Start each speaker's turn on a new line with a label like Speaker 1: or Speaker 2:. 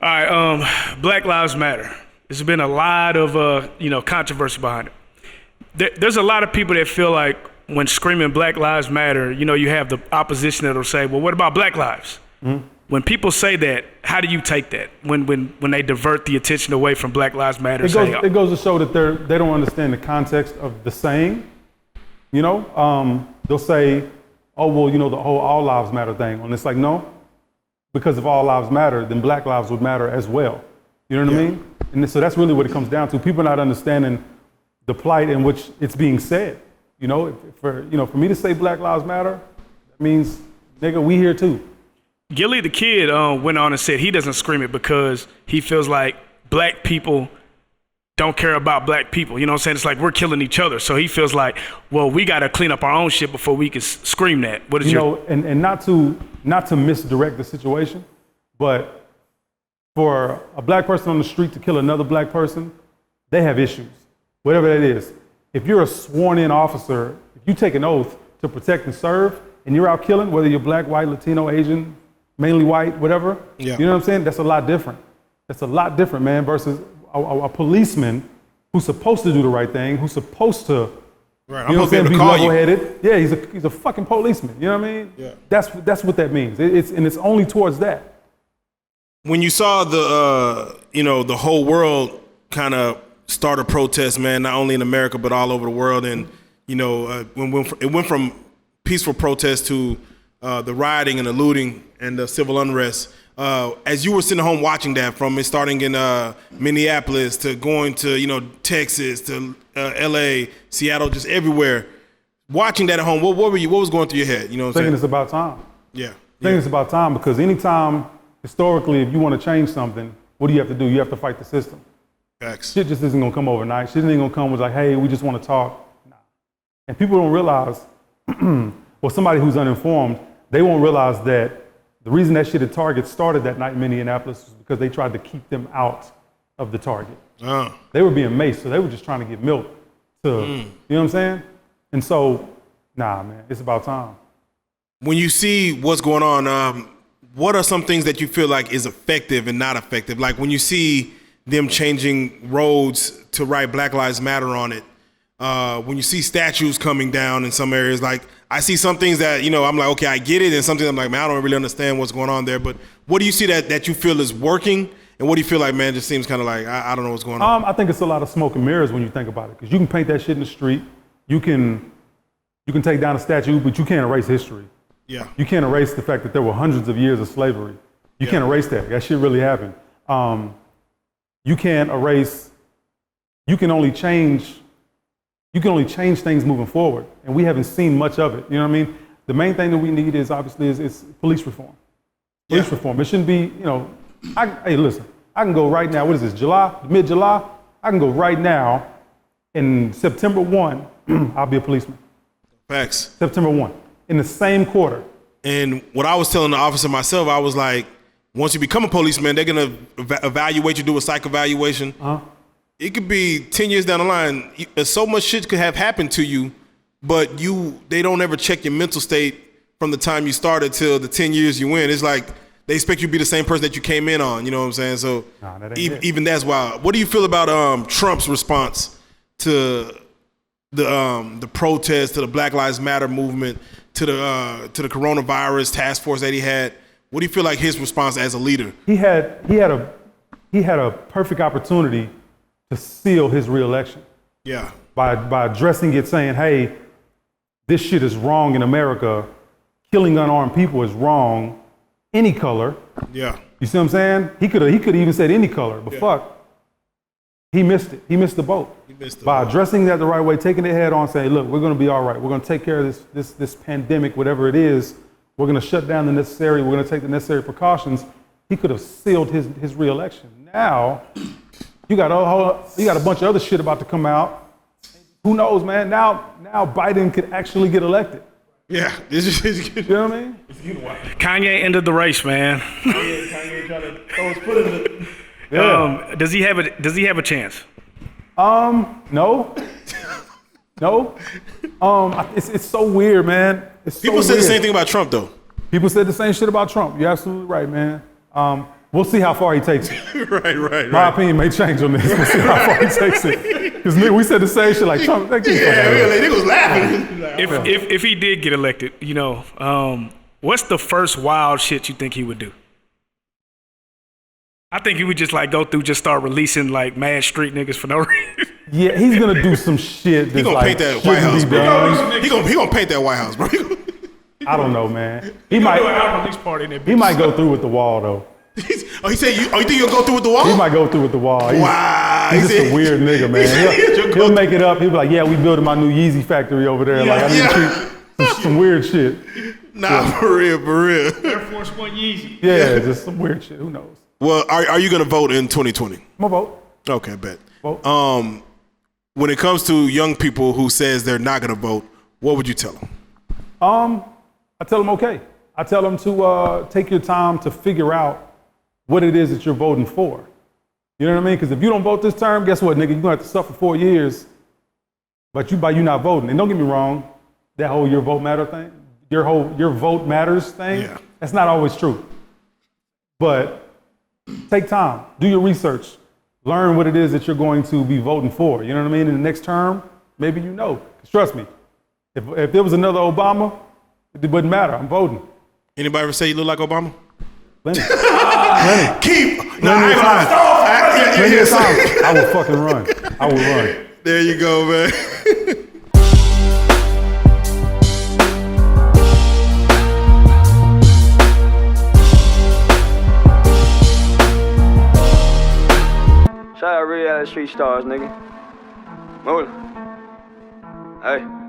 Speaker 1: right, Black Lives Matter. There's been a lot of controversy behind it. There's a lot of people that feel like when screaming Black Lives Matter, you have the opposition that'll say, well, what about Black lives? Mm-hmm. When people say that, how do you take that? When they divert the attention away from Black Lives Matter?
Speaker 2: It goes to show that they don't understand the context of the saying. They'll say, oh, well, the whole all lives matter thing. And it's like, no, because if all lives matter, then Black lives would matter as well. You know what I mean? And so that's really what it comes down to. People not understanding the plight in which it's being said. For me to say Black lives matter, that means, nigga, we here too.
Speaker 1: Gilly the Kid went on and said he doesn't scream it because he feels like black people don't care about black people. You know what I'm saying? It's like we're killing each other. So he feels like, well, we got to clean up our own shit before we can scream that. What is
Speaker 2: and not to misdirect the situation, but for a black person on the street to kill another black person, they have issues, whatever that is. If you're a sworn-in officer, if you take an oath to protect and serve, and you're out killing, whether you're black, white, Latino, Asian, mainly white, whatever, you know what I'm saying? That's a lot different. That's a lot different, man, versus a policeman who's supposed to do the right thing, who's supposed to,
Speaker 3: right,
Speaker 2: you know what I'm saying, be level-headed. Yeah, he's a fucking policeman, you know what I mean?
Speaker 3: Yeah.
Speaker 2: That's what that means. It's only towards that.
Speaker 3: When you saw the whole world kind of start a protest, man, not only in America but all over the world, and when it went from peaceful protest to the rioting and the looting and the civil unrest. As you were sitting home watching that, from it starting in Minneapolis to going to Texas to L.A., Seattle, just everywhere, watching that at home, what was going through your head? You know what I'm saying?
Speaker 2: It's about time.
Speaker 3: Yeah.
Speaker 2: I think it's about time, because anytime, historically, if you want to change something, what do? You have to fight the system.
Speaker 3: Facts. Shit
Speaker 2: just isn't going to come overnight. Shit ain't going to come with like, hey, we just want to talk. Nah. And people don't realize, well, somebody who's uninformed, they won't realize that the reason that shit at Target started that night in Minneapolis was because they tried to keep them out of the Target. They were being maced, so they were just trying to get milk to, you know what I'm saying? And so, nah, man, it's about time.
Speaker 3: When you see what's going on, what are some things that you feel like is effective and not effective? Like when you see them changing roads to write Black Lives Matter on it, when you see statues coming down in some areas, like I see some things that, I'm like, okay, I get it. And something I'm like, man, I don't really understand what's going on there. But what do you see that you feel is working? And what do you feel like, man, just seems kind of like, I don't know what's going on?
Speaker 2: I think it's a lot of smoke and mirrors when you think about it. Because you can paint that shit in the street. You can take down a statue, but you can't erase history.
Speaker 3: Yeah.
Speaker 2: You can't erase the fact that there were hundreds of years of slavery. You can't erase that. That shit really happened. You can't erase, you can only change things moving forward. And we haven't seen much of it. You know what I mean? The main thing that we need is obviously is police reform. Police reform. It shouldn't be, hey, listen, I can go right now, what is this, mid-July? I can go right now, in September 1, I'll be a policeman.
Speaker 3: Facts.
Speaker 2: September 1, in the same quarter.
Speaker 3: And what I was telling the officer myself, I was like, once you become a policeman, they're gonna evaluate you, do a psych evaluation. It could be 10 years down the line. So much shit could have happened to you, but they don't ever check your mental state from the time you started till the 10 years you in. It's like they expect you to be the same person that you came in on. You know what I'm saying? So even that's wild. What do you feel about Trump's response to the protest, to the Black Lives Matter movement, to the coronavirus task force that he had? What do you feel like his response as a leader? He had
Speaker 2: a perfect opportunity to seal his reelection.
Speaker 3: Yeah.
Speaker 2: By addressing it, saying, hey, this shit is wrong in America. Killing unarmed people is wrong. Any color.
Speaker 3: Yeah.
Speaker 2: You see what I'm saying? He could have even said any color, but fuck. He missed it. He missed the boat. By addressing that the right way, taking it head on, saying, look, we're gonna be all right. We're gonna take care of this pandemic, whatever it is. We're gonna shut down we're gonna take the necessary precautions. He could have sealed his reelection. Now, you got a bunch of other shit about to come out. Who knows, man? Now Biden could actually get elected.
Speaker 3: Yeah,
Speaker 2: you know what I mean?
Speaker 1: Kanye ended the race, man.
Speaker 3: Kanye trying to throw his foot in it.
Speaker 1: Yeah. Does he have a chance?
Speaker 2: No. It's so weird, man.
Speaker 3: People said the same thing about Trump, though.
Speaker 2: People said the same shit about Trump. You're absolutely right, man. We'll see how far he takes it.
Speaker 3: right.
Speaker 2: My opinion may change on this. We'll see how far he takes it. Because we said the same shit like Trump. That
Speaker 3: They was laughing.
Speaker 1: If he did get elected, you know, what's the first wild shit you think he would do? I think he would just like go through, just start releasing like mad street niggas for no reason.
Speaker 2: Yeah, he's gonna do some shit.
Speaker 3: He gonna paint that White House, bro. He gonna paint that White House, bro.
Speaker 2: I don't know, man.
Speaker 1: He might do an album release party in that bitch.
Speaker 2: He might go through with the wall though.
Speaker 3: He said, you think you'll go through with the wall?
Speaker 2: He might go through with the wall.
Speaker 3: Wow.
Speaker 2: He's just a weird nigga, man. He'll make it up. He'll be like, yeah, we building my new Yeezy factory over there. Like, I need to treat some weird shit.
Speaker 3: Nah, for real.
Speaker 1: Air Force One Yeezy.
Speaker 2: Yeah, just some weird shit. Who knows?
Speaker 3: Well, are you going to vote in 2020?
Speaker 2: I'm gonna vote.
Speaker 3: Okay, bet.
Speaker 2: Vote.
Speaker 3: When it comes to young people who says they're not going to vote, what would you tell them?
Speaker 2: I tell them okay. I tell them to take your time to figure out what it is that you're voting for. You know what I mean? Because if you don't vote this term, guess what, nigga? You're gonna have to suffer 4 years. But by you not voting. And don't get me wrong, that whole your vote matter thing, your vote matters thing, that's not always true. But take time, do your research, learn what it is that you're going to be voting for. You know what I mean? In the next term, maybe you know. 'Cause trust me, if there was another Obama, it wouldn't matter. I'm voting.
Speaker 3: Anybody ever say you look like Obama?
Speaker 2: Plenty. Plenty.
Speaker 3: Keep. No,
Speaker 2: Plenty of time. Plenty of time.
Speaker 3: Yes.
Speaker 2: I will fucking run. I will run.
Speaker 3: There you go, man.
Speaker 4: Shout out Reallyfe Street Stars, nigga. Move. Hey.